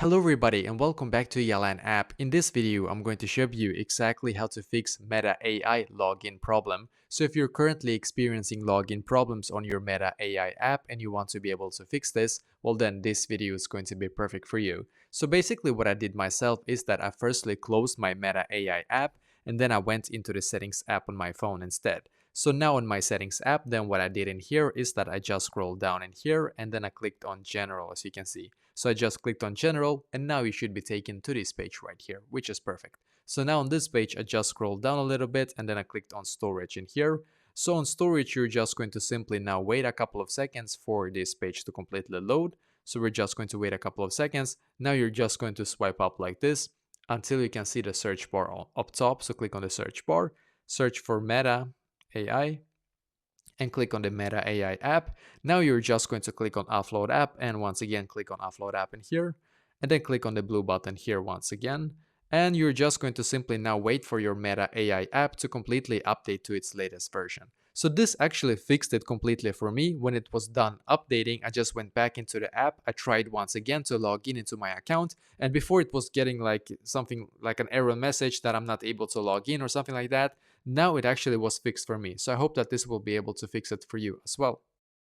Hello everybody and welcome back to Yalan app. In this video, I'm going to show you exactly how to fix Meta AI login problem. So if you're currently experiencing login problems on your Meta AI app and you want to be able to fix this, well then this video is going to be perfect for you. So basically what I did myself is that I firstly closed my Meta AI app and then I went into the settings app on my phone instead. So now on my settings app, then what I did in here is that I just scrolled down in here and then I clicked on general, as you can see. So I just clicked on general and now you should be taken to this page right here, which is perfect. So now on this page, I just scrolled down a little bit and then I clicked on storage in here. So on storage, you're just going to simply now wait a couple of seconds for this page to completely load. So we're just going to wait a couple of seconds. Now you're just going to swipe up like this until you can see the search bar up top. So click on the search bar, search for Meta AI and click on the Meta AI app. Now you're just going to click on Offload app and once again click on Offload app in here and then click on the blue button here once again. And you're just going to simply now wait for your Meta AI app to completely update to its latest version. So this actually fixed it completely for me. When it was done updating, I just went back into the app. I tried once again to log in into my account. And before it was getting like something like an error message that I'm not able to log in or something like that, now it actually was fixed for me. So I hope that this will be able to fix it for you as well.